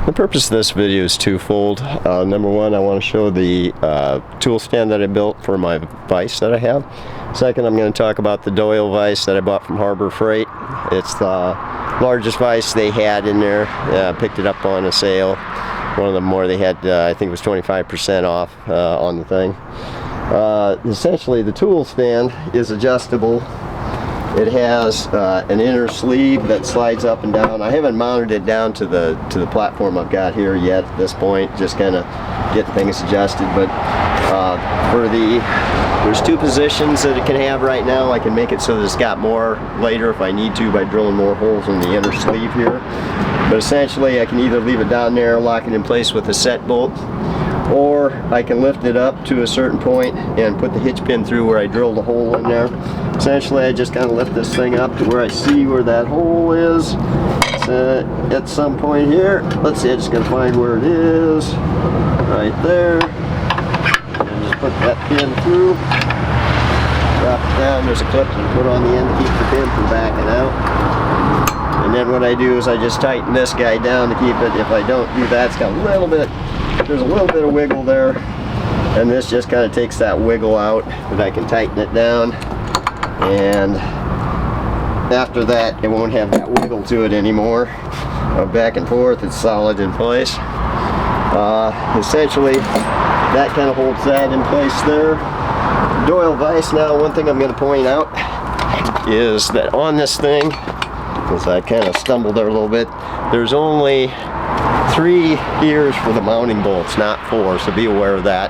The purpose of this video is twofold. Number one, I want to show the tool stand that I built for my vise that I have. Second, I'm going to talk about the Doyle vise that I bought from Harbor Freight. It's the largest vise they had in there. Picked it up on a sale. One of them more they had, I think it was 25% off on the thing. Essentially, the tool stand is adjustable. It has an inner sleeve that slides up and down. I haven't mounted it down to the platform I've got here yet at this point, just kind of getting things adjusted. But there's two positions that it can have right now. I can make it so that it's got more later if I need to by drilling more holes in the inner sleeve here. But essentially I can either leave it down there, lock it in place with a set bolt, or I can lift it up to a certain point and put the hitch pin through where I drilled a hole in there. Essentially, I just kind of lift this thing up to where I see where that hole is. It's at some point here. Let's see, I'm just going to find where it is. Right there. And just put that pin through. Drop it down. There's a clip to put on the end to keep the pin from backing out. And then what I do is I just tighten this guy down to keep it. If I don't do that, it's got a little bit, there's a little bit of wiggle there. And this just kind of takes that wiggle out, but I can tighten it down. And after that, it won't have that wiggle to it anymore. Back and forth, it's solid in place. Essentially, that kind of holds that in place there. Doyle vise. Now, one thing I'm going to point out is that on this thing, because I kind of stumbled there a little bit, there's only 3 ears for the mounting bolts, not 4, so be aware of that.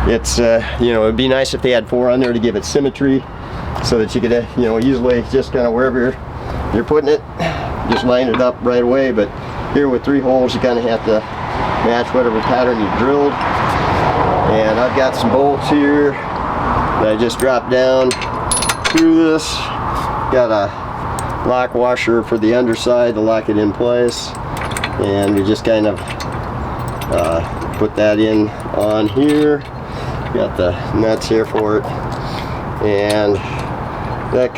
It's you know, it'd be nice if they had 4 on there to give it symmetry, so that you could you know, easily just kind of wherever you're putting it, just line it up right away. But here with 3 holes, you kind of have to match whatever pattern you drilled. And I've got some bolts here that I just dropped down through this. Got a lock washer for the underside to lock it in place, and we just kind of put that in on here. Got the nuts here for it, and that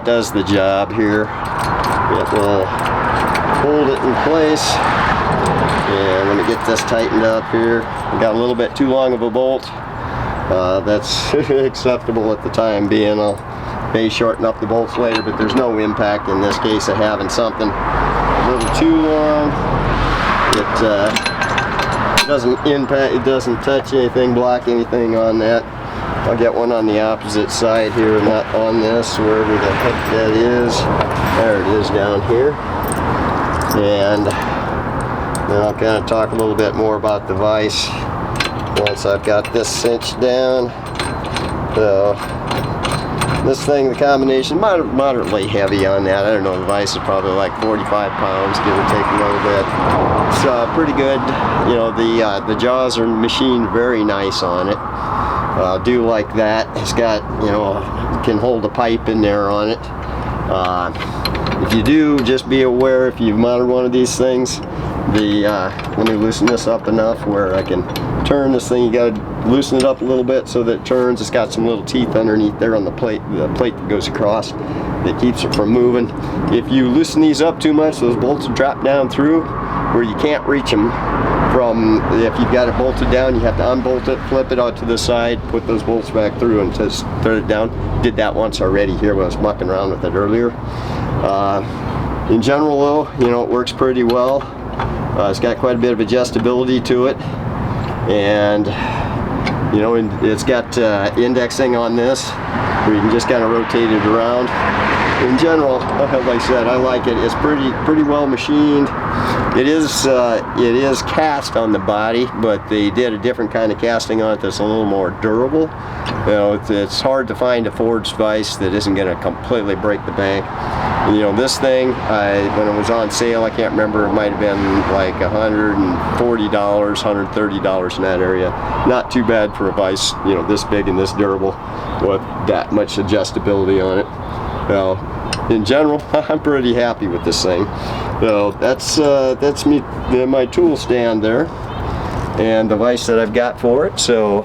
does the job here. It will hold it in place. And let me get this tightened up here. I got a little bit too long of a bolt. That's acceptable at the time being. I'll may shorten up the bolts later, but there's no impact in this case of having something a little too long. It doesn't impact, it doesn't touch anything, block anything on that. I'll get one on the opposite side here, not on this, wherever the heck that is. There it is down here. And then I'll kind of talk a little bit more about the vise once I've got this cinched down. So this thing, the combination, moderately heavy on that. I don't know, the vise is probably like 45 pounds, give or take a little bit. It's pretty good. You know, the jaws are machined very nice on it. I do like that. It's got, you know, can hold a pipe in there on it. If you do, just be aware if you've mounted one of these things, let me loosen this up enough where I can turn this thing. You got to loosen it up a little bit so that it turns. It's got some little teeth underneath there on the plate that goes across that keeps it from moving. If you loosen these up too much, those bolts will drop down through where you can't reach them from. If you've got it bolted down, you have to unbolt it, flip it out to the side, put those bolts back through, and just thread it down. Did that once already here when I was mucking around with it earlier. In general though, you know, it works pretty well. It's got quite a bit of adjustability to it, and you know, it's got indexing on this where you can just kind of rotate it around. In general, like I said, I like it. It's pretty well machined. It is cast on the body, but they did a different kind of casting on it that's a little more durable. You know, it's hard to find a forged vise that isn't going to completely break the bank. You know, this thing, when it was on sale, I can't remember, it might have been like $140, $130 in that area. Not too bad for a vise, you know, this big and this durable with that much adjustability on it. Well, in general, I'm pretty happy with this thing. So that's my tool stand there, and the vise that I've got for it. So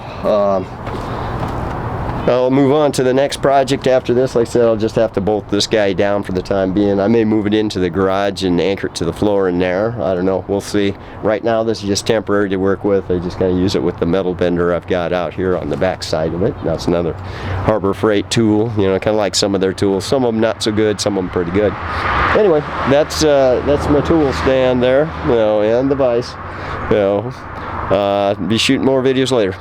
I'll move on to the next project after this. Like I said, I'll just have to bolt this guy down for the time being. I may move it into the garage and anchor it to the floor in there. I don't know, we'll see. Right now this is just temporary to work with. I just kind of use it with the metal bender I've got out here on the back side of it. That's another Harbor Freight tool, you know, kind of like some of their tools. Some of them not so good, some of them pretty good. Anyway, that's my tool stand there, you know, and the vise. You know, be shooting more videos later.